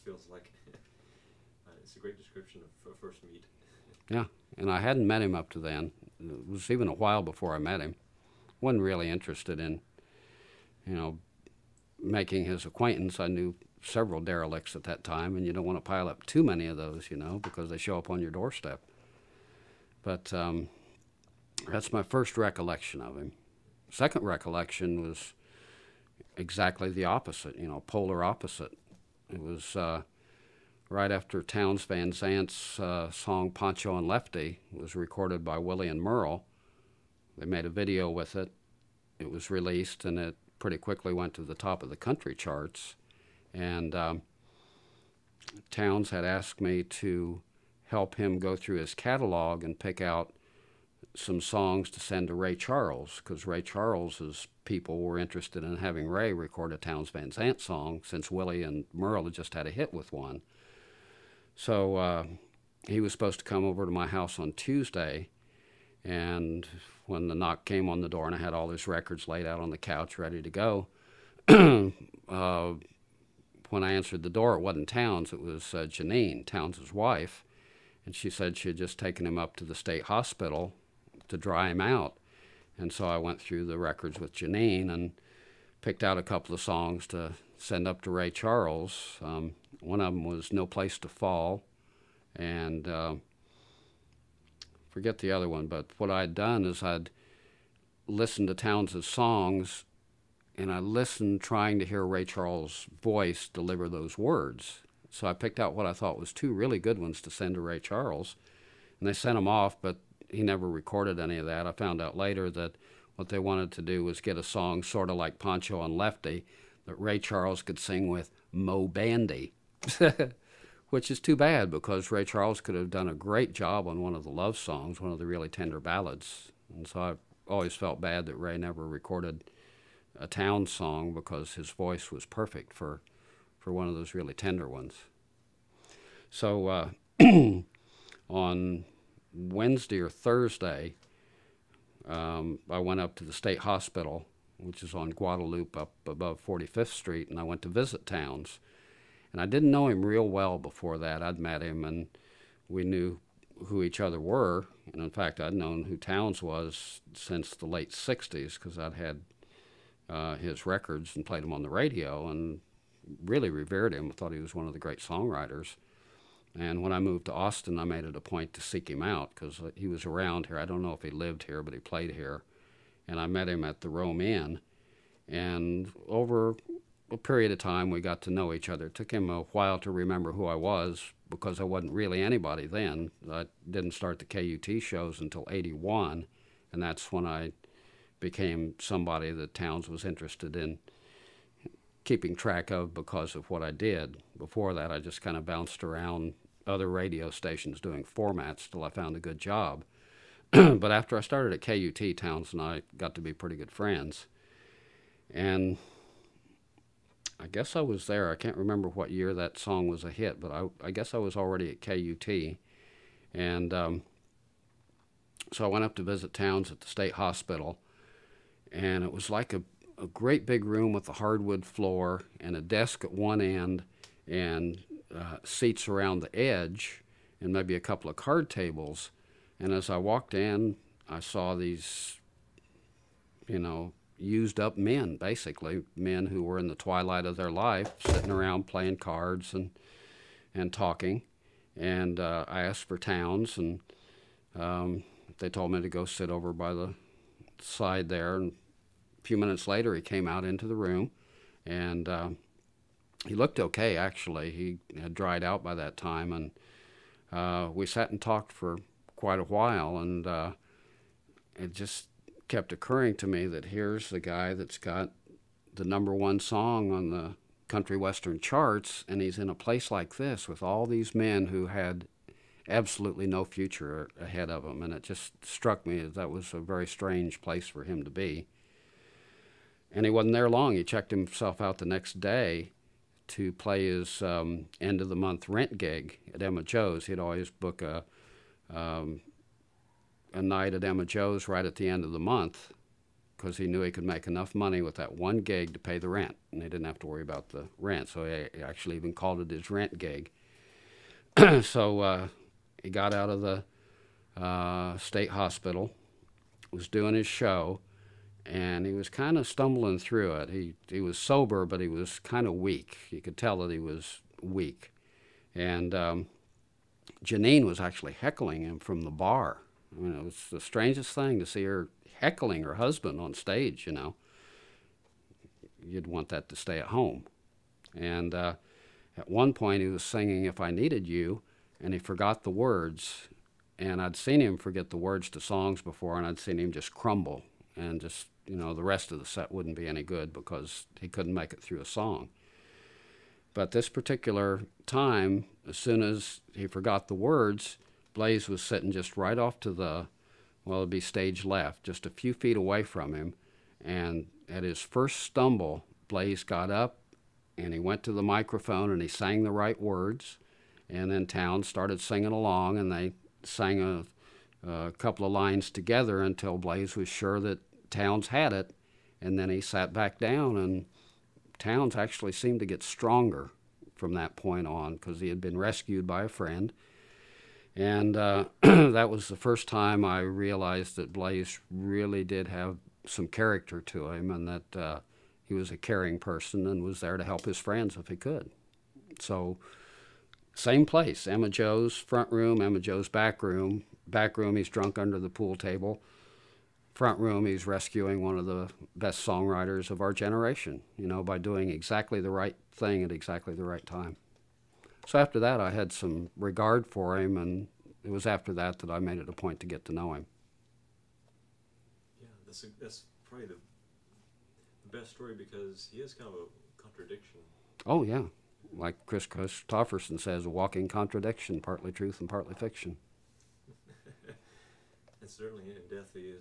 feels like it's a great description of a first meet. Yeah, and I hadn't met him up to then. It was even a while before I met him. Wasn't really interested in, making his acquaintance. I knew several derelicts at that time, and you don't want to pile up too many of those, because they show up on your doorstep. But that's my first recollection of him. Second recollection was exactly the opposite, polar opposite. It was right after Townes Van Zandt's song Poncho and Lefty was recorded by Willie and Merle. They made a video with it. It was released, and it pretty quickly went to the top of the country charts. And Townes had asked me to help him go through his catalog and pick out some songs to send to Ray Charles, because Ray Charles's people were interested in having Ray record a Townes Van Zandt song, since Willie and Merle had just had a hit with one. So he was supposed to come over to my house on Tuesday, and when the knock came on the door and I had all his records laid out on the couch ready to go, when I answered the door, it wasn't Townes, it was Janine, Townes' wife, and she said she had just taken him up to the state hospital to dry him out. And so I went through the records with Janine and picked out a couple of songs to send up to Ray Charles. One of them was No Place to Fall, and forget the other one, but what I'd done is I'd listened to Townes' songs, and I listened trying to hear Ray Charles' voice deliver those words. So I picked out what I thought was two really good ones to send to Ray Charles, and they sent them off, but he never recorded any of that. I found out later that what they wanted to do was get a song sort of like Poncho and Lefty that Ray Charles could sing with Mo Bandy, which is too bad, because Ray Charles could have done a great job on one of the love songs, one of the really tender ballads. And so I've always felt bad that Ray never recorded a Townes song, because his voice was perfect for one of those really tender ones. So on Wednesday or Thursday, I went up to the state hospital, which is on Guadalupe up above 45th Street, and I went to visit Townes. And I didn't know him real well before that. I'd met him, and we knew who each other were. And in fact, I'd known who Townes was since the late 60s, because I'd had his records and played them on the radio and really revered him. I thought he was one of the great songwriters. And when I moved to Austin, I made it a point to seek him out, because he was around here. I don't know if he lived here, but he played here. And I met him at the Rome Inn. And over a period of time, we got to know each other. It took him a while to remember who I was, because I wasn't really anybody then. I didn't start the KUT shows until '81, and that's when I became somebody that Townes was interested in keeping track of because of what I did. Before that, I just kind of bounced around other radio stations doing formats till I found a good job. But after I started at KUT, Townes and I got to be pretty good friends. And I guess I was there. I can't remember what year that song was a hit, but I guess I was already at KUT. And so I went up to visit Townes at the state hospital, and it was like a great big room with a hardwood floor and a desk at one end and seats around the edge and maybe a couple of card tables. And as I walked in, I saw these, used up men, basically, men who were in the twilight of their life, sitting around playing cards and talking. And I asked for Townes, and they told me to go sit over by the side there. And a few minutes later, he came out into the room, and he looked okay, actually. He had dried out by that time, and we sat and talked for quite a while, and it just kept occurring to me that here's the guy that's got the #1 song on the country western charts, and he's in a place like this with all these men who had absolutely no future ahead of him. And it just struck me that was a very strange place for him to be. And he wasn't there long. He checked himself out the next day to play his end-of-the-month rent gig at Emma Joe's. He'd always book a night at Emma Joe's right at the end of the month, because he knew he could make enough money with that one gig to pay the rent, and he didn't have to worry about the rent. So he actually even called it his rent gig. So he got out of the state hospital, was doing his show, and he was kind of stumbling through it. He was sober, but he was kind of weak. You could tell that he was weak. And Janine was actually heckling him from the bar. I mean, it was the strangest thing to see her heckling her husband on stage, you know. You'd want that to stay at home. And at one point he was singing If I Needed You, and he forgot the words. And I'd seen him forget the words to songs before, and I'd seen him just crumble. And just, you know, the rest of the set wouldn't be any good because he couldn't make it through a song. But this particular time, as soon as he forgot the words, Blaze was sitting just right off to the, well, it'd be stage left, just a few feet away from him. And at his first stumble, Blaze got up and he went to the microphone and he sang the right words. And then Townes started singing along, and they sang a couple of lines together until Blaze was sure that Townes had it. And then he sat back down, and Townes actually seemed to get stronger from that point on because he had been rescued by a friend. And that was the first time I realized that Blaze really did have some character to him, and that he was a caring person and was there to help his friends if he could. So same place, Emma Joe's front room, Emma Joe's back room. Back room, he's drunk under the pool table. Front room, he's rescuing one of the best songwriters of our generation, you know, by doing exactly the right thing at exactly the right time. So after that, I had some regard for him, and it was after that that I made it a point to get to know him. Yeah, that's probably the best story because he is kind of a contradiction. Oh, yeah. Like Chris Christopherson says, a walking contradiction, partly truth and partly fiction. And certainly in death he is